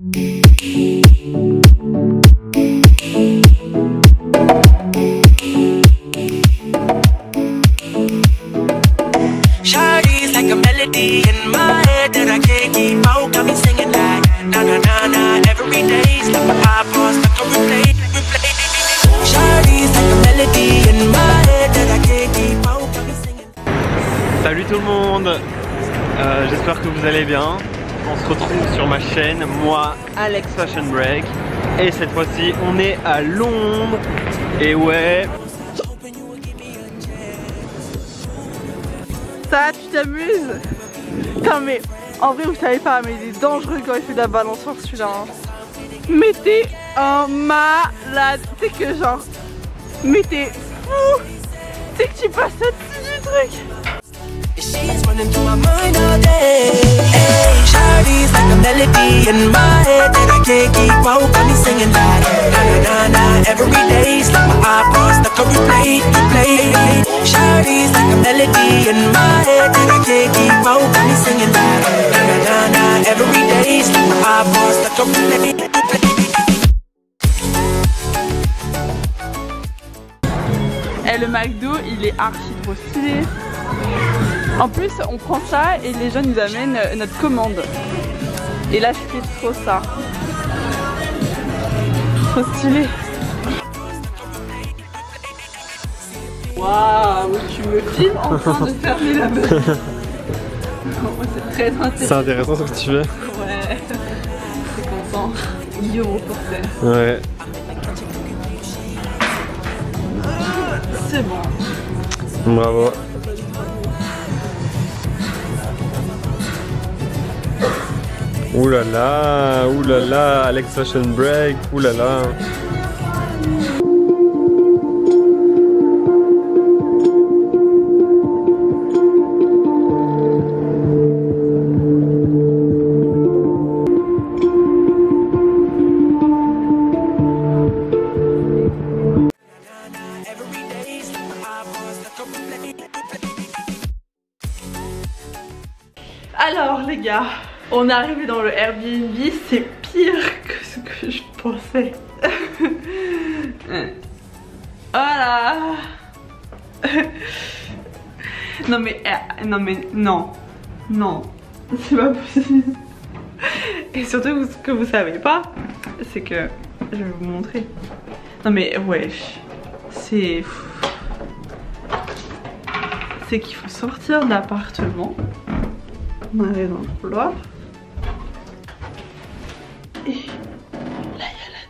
Shawty's like a melody in my head that I can't keep out. Got me singing like na na na na every day. Slap my eyeballs like a replay. Shawty's like a melody in my head that I can't keep out. Got me singing. Salut tout le monde, j'espère que vous allez bien. On se retrouve sur ma chaîne, moi Alex Fashion Break. Et cette fois-ci on est à Londres. Et ouais. Ça, tu t'amuses? Non mais, en vrai vous savez pas, mais il est dangereux quand il fait de la balançoire celui-là. Hein. Mais t'es un malade, c'est que genre, mais t'es fou. C'est que tu passes au-dessus du truc. She's running through my mind all day. Hey, Shawty's like a melody in my head that I can't keep out. Got me singing like na na na na every day. Slap my eyeballs like a replay, replay. Shawty's like a melody in my head that I can't keep out. Got me singing like na na na na every day. Slap my eyeballs like a replay, replay. Et le McDo, il est archi trop stylé. En plus, on prend ça et les gens nous amènent notre commande. Et là, je kiffe trop ça. Trop stylé. Waouh, tu me filmes en train de fermer la bouche. C'est très intéressant. C'est intéressant ce que tu veux. Ouais. C'est content. Yo, pour ça. Ouais. C'est bon. Bravo. Ouh là là, Alex Fashion Break, ouh là là. Alors les gars, on est arrivé dans le Airbnb, c'est pire que ce que je pensais. Voilà. Non mais non, c'est pas possible. Et surtout ce que vous savez pas, c'est que je vais vous montrer. Non mais wesh, c'est qu'il faut sortir de l'appartement. On arrive dans le couloir. Et là il y a la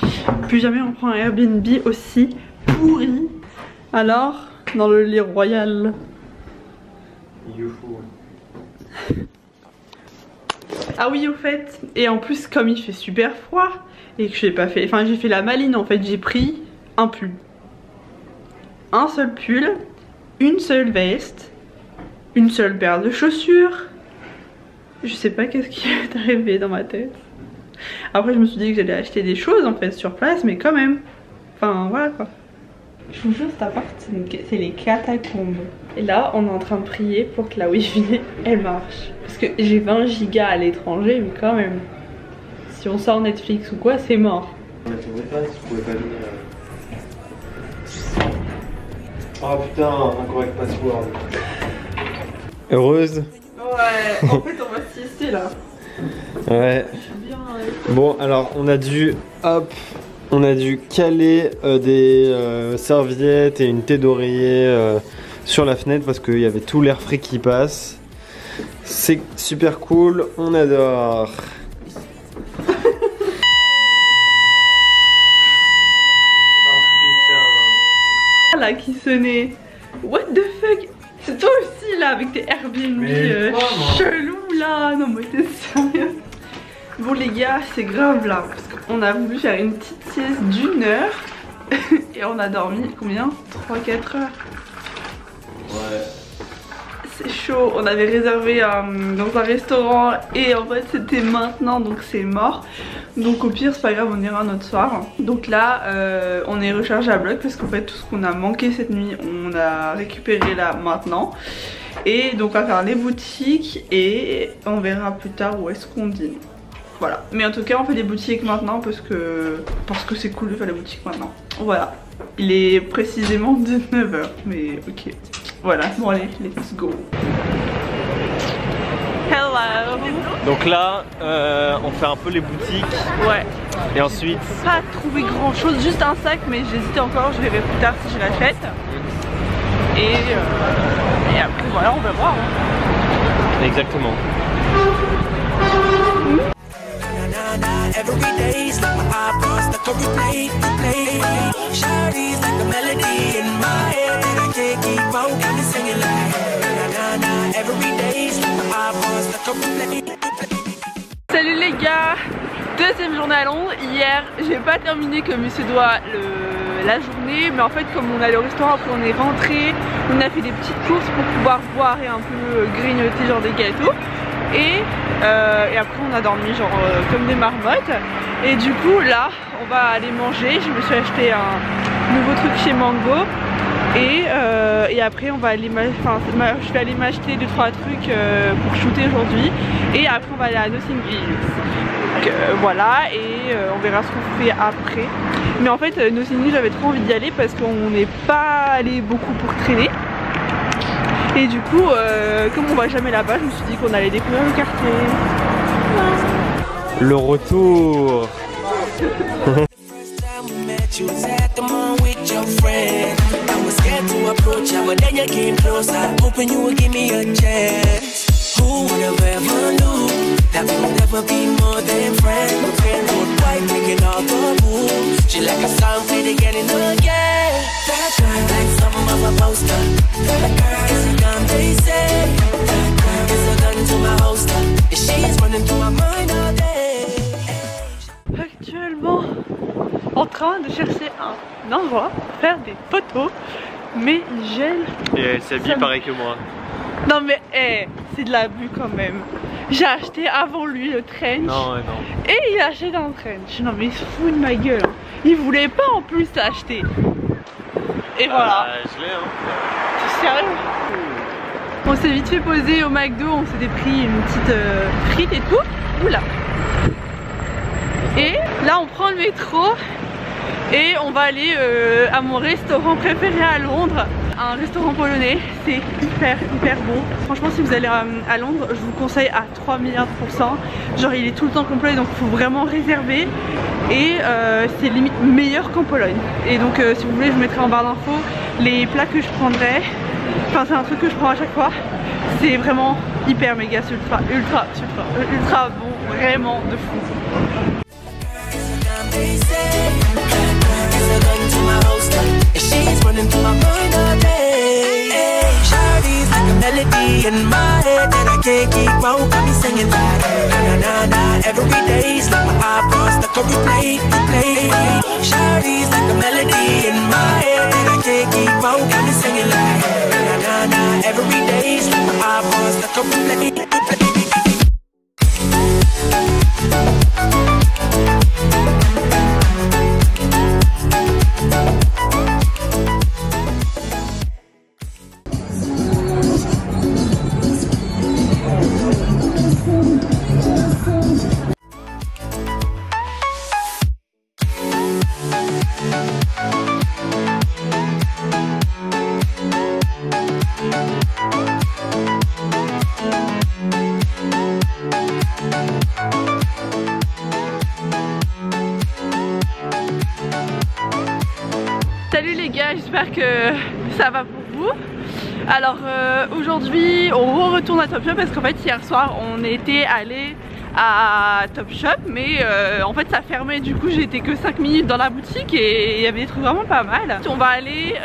douche. Plus jamais on prend un Airbnb aussi pourri. Alors, dans le lit royal. Ah oui, au fait. Et en plus, comme il fait super froid et que j'ai pas fait. Enfin, j'ai fait la maline en fait. J'ai pris un pull. Un seul pull. Une seule veste. Une seule paire de chaussures. Je sais pas qu'est-ce qui est arrivé dans ma tête. Après je me suis dit que j'allais acheter des choses en fait sur place, mais quand même. Enfin voilà quoi. Je vous jure, cet appart c'est les catacombes. Et là on est en train de prier pour que la wifi elle marche. Parce que j'ai 20 gigas à l'étranger, mais quand même. Si on sort Netflix ou quoi, c'est mort. Oh putain, incorrect password. Heureuse? Ouais, en fait on va se siester là. Ouais. Bon alors on a dû caler des serviettes et une thé d'oreiller sur la fenêtre parce qu'il y avait tout l'air frais qui passe. C'est super cool, on adore. Là qui sonnait. What the fuck? C'est toi aussi là avec tes Airbnb chelous là. Non mais t'es sérieux? Bon les gars, c'est grave là parce qu'on a voulu faire une petite sieste d'1 heure et on a dormi combien? 3-4 heures. Ouais. c'est chaud. On avait réservé dans un restaurant et en fait c'était maintenant donc c'est mort. Donc au pire c'est pas grave, on ira un autre soir. Donc là on est rechargé à bloc parce qu'en fait tout ce qu'on a manqué cette nuit on a récupéré là maintenant. Et donc on va faire les boutiques et on verra plus tard où est-ce qu'on dîne. Voilà, mais en tout cas on fait les boutiques maintenant parce que c'est cool de faire les boutiques maintenant. Voilà, il est précisément 19h, mais ok. Voilà, bon allez, let's go. Hello. Donc là, on fait un peu les boutiques. Ouais. Et ensuite... Pas trouvé grand chose, juste un sac, mais j'hésite encore, je verrai plus tard si je l'achète. Et après voilà, on va voir. Hein. Exactement. Every day's like my iPod stuck on replay. Shawty's like a melody in my head that I can't keep out. Got me singing like na na na. Every day's like my iPod stuck on replay. Salut les gars, deuxième journée à Londres. Hier j'ai pas terminé comme il se doit la journée, mais en fait comme on allait au restaurant, après on est rentré, on a fait des petites courses pour pouvoir boire et un peu grignoter genre des gâteaux. Et après on a dormi genre comme des marmottes. Et du coup là on va aller manger. Je me suis acheté un nouveau truc chez Mango. Et après on va aller je vais aller m'acheter 2-3 trucs pour shooter aujourd'hui. Et après on va aller à Notting Hill. Donc voilà, et on verra ce qu'on fait après. Mais en fait Notting Hill j'avais trop envie d'y aller parce qu'on n'est pas allé beaucoup pour traîner. Et du coup, comme on va jamais là-bas, je me suis dit qu'on allait découvrir le quartier. Le retour. Actuellement en train de chercher un endroit pour faire des photos, mais il gèle. Et elle s'habille pareil que moi. Non mais c'est de l'abus quand même. J'ai acheté avant lui le trench. Non. Et il a acheté un trench. Non mais il se fout de ma gueule. Il voulait pas en plus acheter. Et voilà. Je l'ai hein. C'est sérieux. On s'est vite fait poser au McDo, on s'était pris une petite frite et tout. Oula. Et là on prend le métro et on va aller à mon restaurant préféré à Londres. Un restaurant polonais, c'est hyper bon. Franchement si vous allez à Londres, je vous conseille à 3 milliards %. Genre il est tout le temps complet, donc il faut vraiment réserver. Et c'est limite meilleur qu'en Pologne. Et donc si vous voulez je vous mettrai en barre d'infos les plats que je prendrai. Enfin c'est un truc que je prends à chaque fois. C'est vraiment hyper méga ultra bon, vraiment de fou. Melody in my head that I can't keep out. Got me singing like na na na. Every day's like my iPod stuck on replay. Shawty's like a melody in my head that I can't keep out. Got me singing like na na na. Every day's like my iPod stuck on replay. Salut les gars, j'espère que ça va pour vous. Alors aujourd'hui on retourne à Topshop parce qu'en fait hier soir on était allé à Topshop mais en fait ça fermait, du coup j'étais que 5 minutes dans la boutique et il y avait des trucs vraiment pas mal. On va aller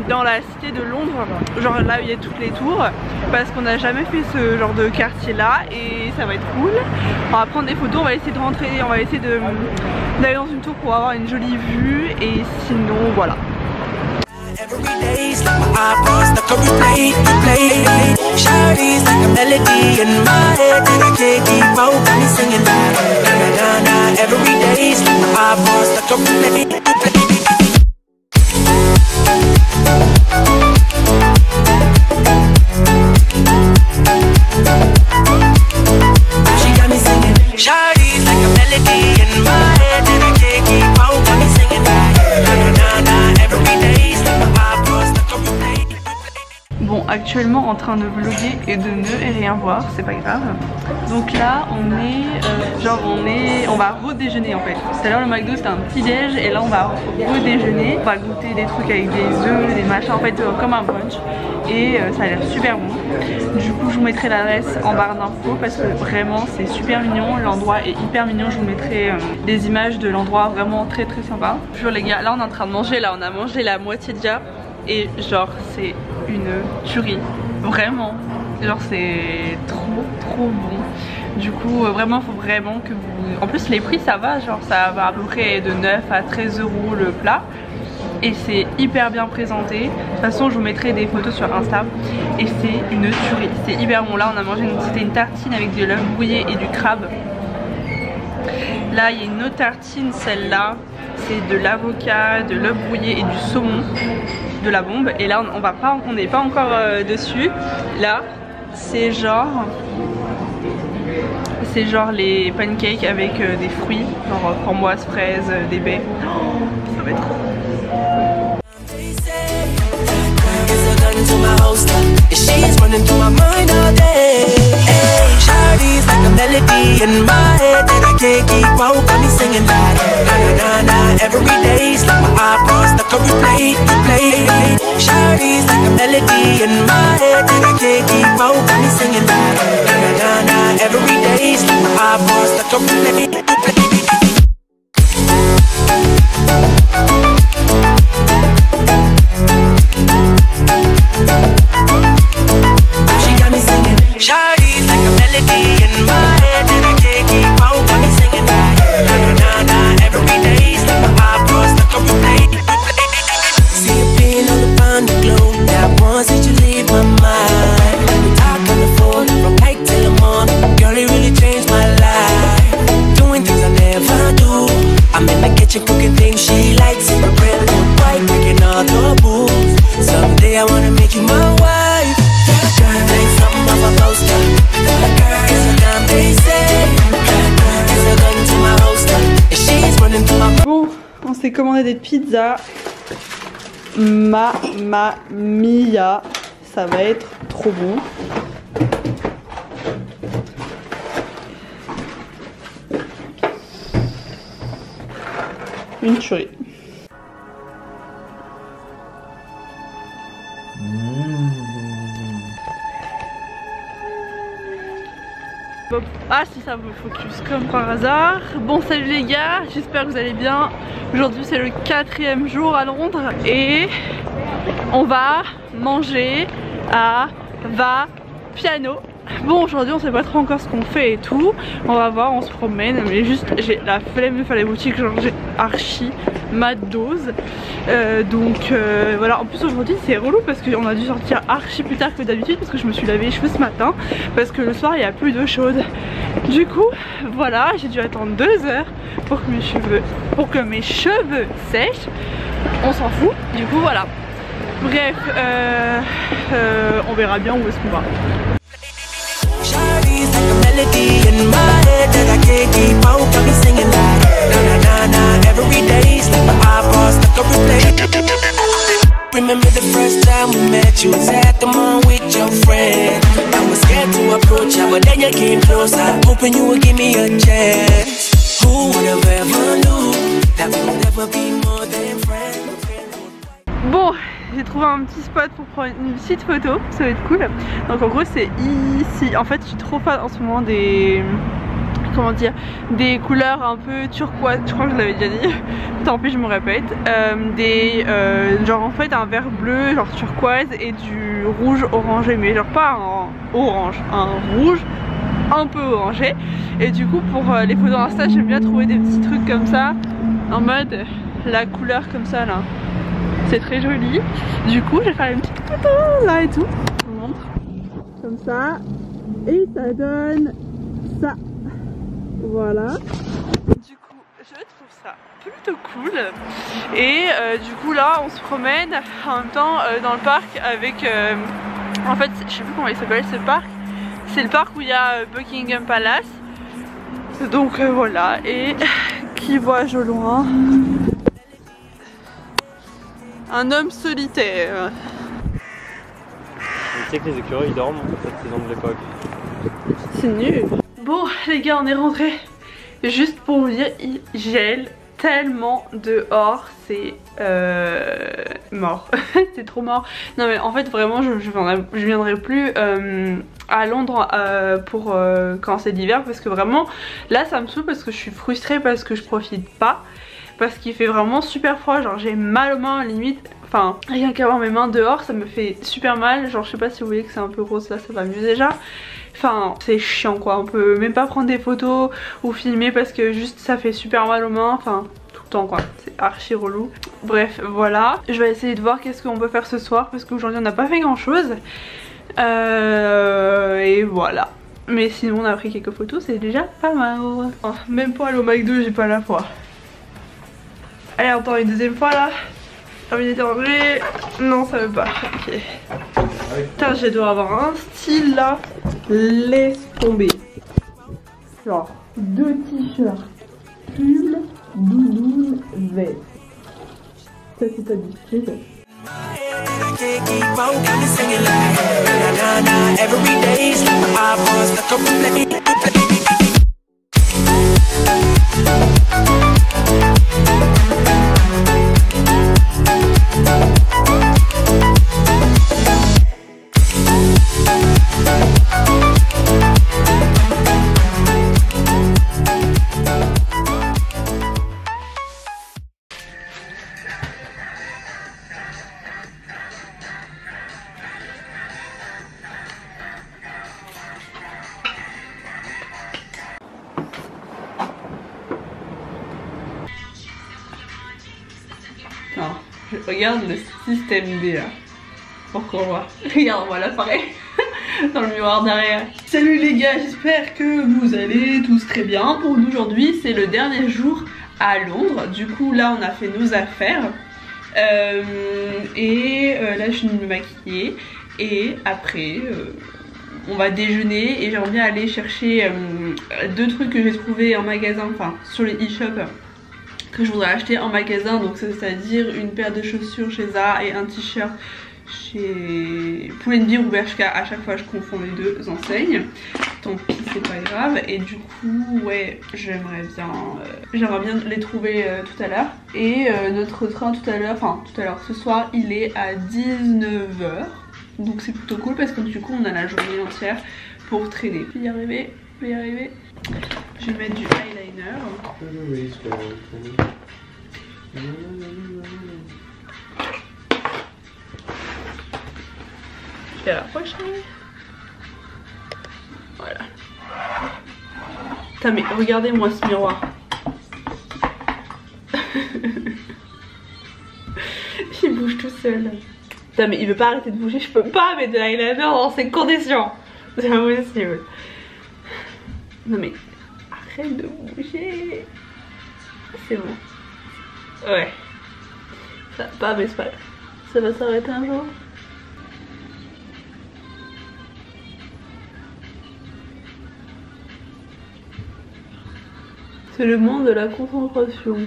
dans la cité de Londres, genre là où il y a toutes les tours, parce qu'on n'a jamais fait ce genre de quartier là et ça va être cool. On va prendre des photos, on va essayer de rentrer, on va essayer d'aller dans une tour pour avoir une jolie vue et sinon voilà. Every day's like my iPod stuck on replay, replay. Shawty's like a melody in my head that I can't keep out. Got me singing like na na na na. Every day's like my iPod stuck on replay, replay. She got me singing. Shawty's like a melody in my head that I can't keep out. Got me singing like na na na na. Every day's like my iPod stuck on replay. Bon, actuellement en train de vlogger et de ne rien voir, c'est pas grave. Donc là, on est, on va redéjeuner en fait. Tout à l'heure le McDo c'était un petit déj et là on va redéjeuner. On va goûter des trucs avec des œufs, des machins en fait comme un brunch et ça a l'air super bon. Du coup je vous mettrai l'adresse en barre d'infos parce que vraiment c'est super mignon, l'endroit est hyper mignon. Je vous mettrai des images de l'endroit vraiment très sympa. Bonjour les gars, là on est en train de manger, là on a mangé la moitié déjà et genre c'est une tuerie, vraiment, genre c'est trop bon. Du coup vraiment faut vraiment que vous... En plus les prix ça va, genre ça va à peu près de 9 à 13 € le plat et c'est hyper bien présenté. De toute façon je vous mettrai des photos sur Insta et c'est une tuerie, c'est hyper bon. Là on a mangé c'était une tartine avec de l'œuf brouillé et du crabe. Là il y a une autre tartine, celle-là c'est de l'avocat, de l'œuf brouillé et du saumon, de la bombe. Et là on n'est pas encore dessus. Là c'est genre les pancakes avec des fruits, genre framboise, fraise, des baies. Oh, ça va être trop. She's running through my mind all day. Hey, Shawty's like a melody in my head that I can't keep out. Got me singing like na na na na. Every day's like my iPod stuck on replay, replay. Shawty's like a melody in my head that I can't keep out. Got me singing like na na na na. Every day's like my iPod stuck on replay, replay. Shawty's like a melody in my head that I can't keep out. Got me singing like na na na na. Every day's like my iPod stuck on replay, replay. See you being all around the globe. Now once did you leave my mind? We talk on the phone from night till the morning. Girl, it really changed my life. Doing things I never do. I'm in the kitchen cooking things she likes. In my bread and white, breaking all the rules. Someday I wanna make you my wife. Like something off a poster. It's a damn they say. It's a gun to my holster. And she's running through my. Bon, on s'est commandé des pizzas. Mamma mia, ça va être trop bon. Une tuerie. Ah si ça me focus comme par hasard. Bon salut les gars, j'espère que vous allez bien. Aujourd'hui c'est le 4e jour à Londres et on va manger à Vapiano. Bon aujourd'hui on sait pas trop encore ce qu'on fait et tout. On va voir, on se promène, mais juste j'ai la flemme de faire les boutiques, genre j'ai archi ma dose. Donc voilà, en plus aujourd'hui c'est relou parce qu'on a dû sortir archi plus tard que d'habitude parce que je me suis lavé les cheveux ce matin parce que le soir il n'y a plus d'eau chaude. Du coup voilà, j'ai dû attendre 2 heures pour que mes cheveux sèchent. On s'en fout, du coup voilà. Bref, on verra bien où est-ce qu'on va. Shawty's like a melody in my head that I can't keep out. Got me singing like na na na na. Every day's like my iPod stuck on replay. Remember the first time we met? You was at the mall with your friend. I was scared to approach you, but then you came closer, hoping you would give me a chance. Who would have ever knew that we would never be more than friends? Bon, j'ai trouvé un petit spot pour prendre une petite photo, ça va être cool. Donc en gros c'est ici. En fait je suis trop fan en ce moment des... comment dire, des couleurs un peu turquoise, je crois que je l'avais déjà dit, tant pis je me répète, genre en fait un vert bleu genre turquoise et du rouge orangé, mais genre pas un orange, un rouge un peu orangé. Et du coup pour les photos Insta j'aime bien trouver des petits trucs comme ça, en mode la couleur comme ça là, c'est très joli. Du coup je vais faire une petite photo là et tout. Je vous montre comme ça et ça donne ça. Voilà. Du coup je trouve ça plutôt cool. Et du coup là on se promène en même temps dans le parc avec en fait je sais plus comment il s'appelle ce parc. C'est le parc où il y a Buckingham Palace. Donc voilà, et qui voit au loin un homme solitaire. Tu sais que les écureuils ils dorment cette saison de l'époque. C'est nul. Bon les gars, on est rentrés. Juste pour vous dire, il gèle tellement dehors, c'est mort. C'est trop mort. Non mais en fait vraiment je viendrai plus à Londres pour quand c'est l'hiver, parce que vraiment là ça me saoule, parce que je suis frustrée parce que je profite pas, parce qu'il fait vraiment super froid, genre j'ai mal aux mains limite. Enfin rien qu'avoir mes mains dehors ça me fait super mal, genre je sais pas si vous voyez que c'est un peu rose là, ça va mieux déjà. Enfin c'est chiant quoi, on peut même pas prendre des photos ou filmer parce que juste ça fait super mal aux mains, enfin tout le temps quoi, c'est archi relou. Bref voilà, je vais essayer de voir qu'est-ce qu'on peut faire ce soir, parce qu'aujourd'hui on n'a pas fait grand chose. Et voilà. Mais sinon on a pris quelques photos, c'est déjà pas mal. Oh, même pour aller au McDo j'ai pas la foi. Allez attends une deuxième fois là. J'ai envie d'éternuer. Non ça veut pas. Ok. Putain je dois avoir un style là. Laisse tomber. Genre 2 t-shirts, pull, doudoune, veste. Ça c'est pas du style. Non, je regarde le système D là. Pourquoi voir? Regarde-moi l'appareil dans le miroir derrière. Salut les gars, j'espère que vous allez tous très bien. Pour nous aujourd'hui, c'est le dernier jour à Londres. Du coup là on a fait nos affaires. Là je suis venue me maquiller. Et après on va déjeuner. Et j'aimerais bien aller chercher 2 trucs que j'ai trouvé en magasin, enfin sur les e-shop, que je voudrais acheter en magasin. Donc c'est à dire une paire de chaussures chez Zara et un t-shirt chez Pull&Bear ou Bershka. À chaque fois je confonds les deux enseignes, tant pis c'est pas grave. Et du coup ouais j'aimerais bien les trouver tout à l'heure. Et notre train tout à l'heure ce soir il est à 19h, donc c'est plutôt cool parce que du coup on a la journée entière pour traîner. Je vais y arriver, je vais mettre du eyeliner. Je vais rapprocher. Voilà. Putain mais regardez-moi ce miroir. Il bouge tout seul. Putain mais il veut pas arrêter de bouger, je peux pas mettre de l'eyeliner dans ces conditions. C'est impossible. Non mais arrête de bouger. C'est bon. Ouais. Ça va pas mais c'est pas grave. Ça va s'arrêter un jour. C'est le monde de la concentration.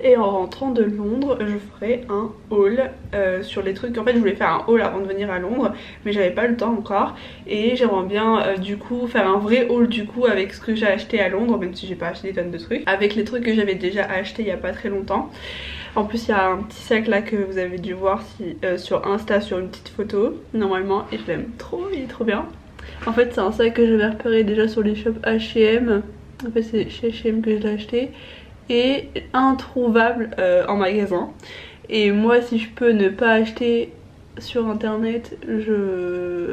Et en rentrant de Londres, je ferai un haul sur les trucs. En fait, je voulais faire un haul avant de venir à Londres, mais j'avais pas le temps encore. Et j'aimerais bien du coup faire un vrai haul du coup avec ce que j'ai acheté à Londres, même si j'ai pas acheté des tonnes de trucs. Avec les trucs que j'avais déjà acheté il y a pas très longtemps. En plus, il y a un petit sac là que vous avez dû voir sur Insta, sur une petite photo, normalement. Et je l'aime trop, il est trop bien. En fait, c'est un sac que j'avais repéré déjà sur les shops H&M. En fait, c'est chez H&M que je l'ai acheté. Et introuvable en magasin. Et moi si je peux ne pas acheter sur internet, je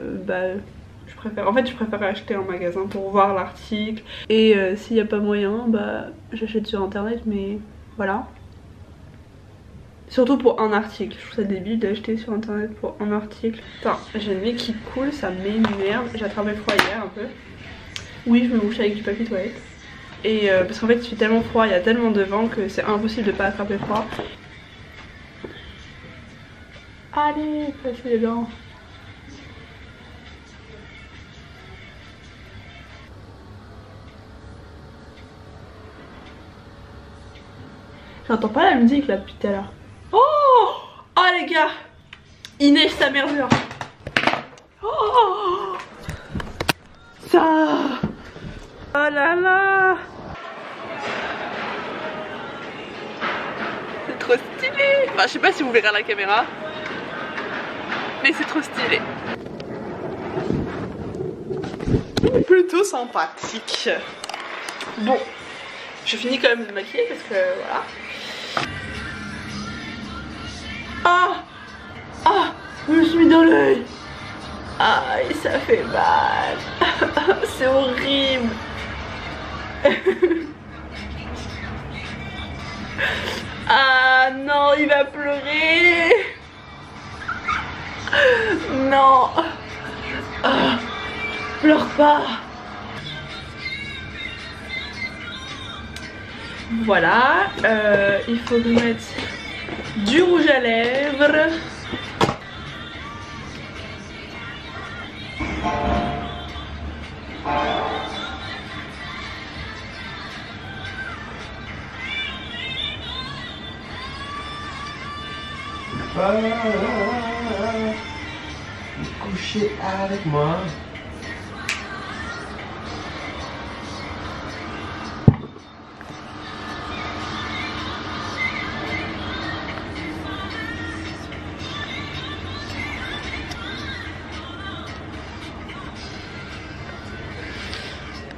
préfère. En fait, je préfère acheter en magasin pour voir l'article. Et s'il n'y a pas moyen, bah j'achète sur internet, mais voilà. Surtout pour un article. Je trouve ça débile d'acheter sur internet pour un article. Putain, j'ai le nez qui coule, ça m'énerve. J'ai attrapé froid hier un peu. Oui, je me mouche avec du papier toilette. Et parce qu'en fait, il fait tellement froid, il y a tellement de vent que c'est impossible de pas attraper froid. Allez, passez les dents. J'entends pas la musique là depuis tout à l'heure. Oh! Oh les gars! Il neige sa mère dehors. Oh! Ça! Oh là là! C'est trop stylé! Enfin, je sais pas si vous verrez à la caméra. Mais c'est trop stylé. Plutôt sympathique. Bon, je finis quand même de maquiller parce que voilà. Ah! Ah! Je me suis mis dans l'œil! Aïe, ça fait mal! C'est horrible! Ah non, il va pleurer! Non! Ah, pleure pas! Voilà, il faut nous mettre du rouge à lèvres. Coucher avec moi.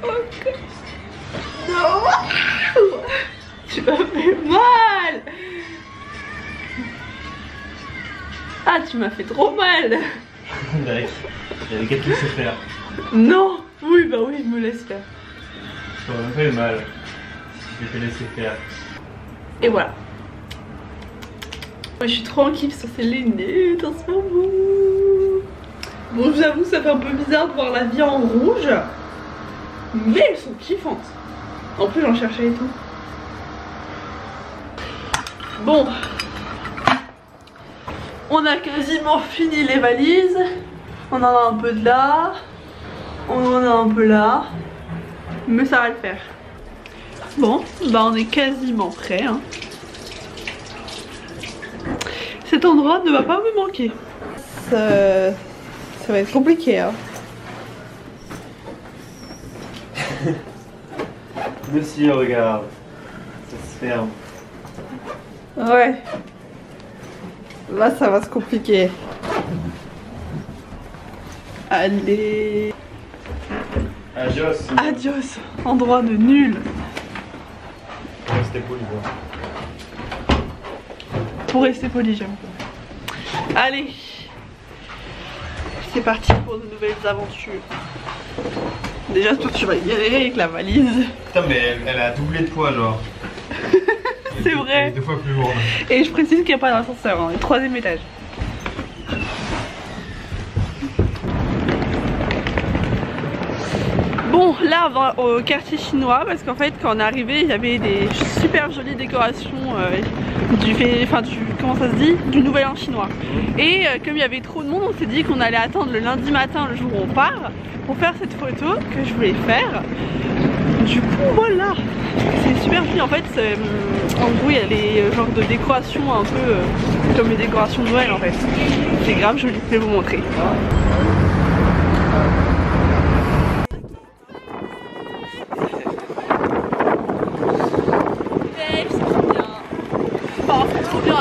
Ok. Non. Tu m'as fait mal. Ah, tu m'as fait trop mal. J'avais qu'à te laisser faire. Non. Oui, bah oui, je me laisse faire. Ça m'a fait mal. Je vais te laisser faire. Et voilà. Je suis trop en kiff sur ces lunettes en ce moment. Bon, je vous avoue, ça fait un peu bizarre de voir la vie en rouge. Mais elles sont kiffantes. En plus, j'en cherchais et tout. Bon. On a quasiment fini les valises. On en a un peu de là. On en a un peu là. Mais ça va le faire. Bon, bah on est quasiment prêt. Hein. Cet endroit ne va pas me manquer. Ça va être compliqué. Hein. Monsieur, regarde. Ça se ferme. Ouais. Là, ça va se compliquer. Allez. Adios. Adios. Endroit de nul. Restez poli, quoi. Pour rester poli, j'aime. Allez. C'est parti pour de nouvelles aventures. Déjà, toi, tu vas galérer avec la valise. Putain, mais elle a doublé de poids, genre. C'est vrai. Elle est 2 fois plus lourde. Et je précise qu'il n'y a pas d'ascenseur, hein, le 3e étage. Bon, là on va au quartier chinois parce qu'en fait quand on est arrivé il y avait des super jolies décorations comment ça se dit, du nouvel an chinois. Et comme il y avait trop de monde, on s'est dit qu'on allait attendre le lundi matin, le jour où on part, pour faire cette photo que je voulais faire. Du coup voilà, c'est super joli en fait. En gros il y a les genres de décorations un peu comme les décorations de Noël en fait. C'est grave joli, je vais vous montrer. C'est trop bien. Enfin, c'est trop bien.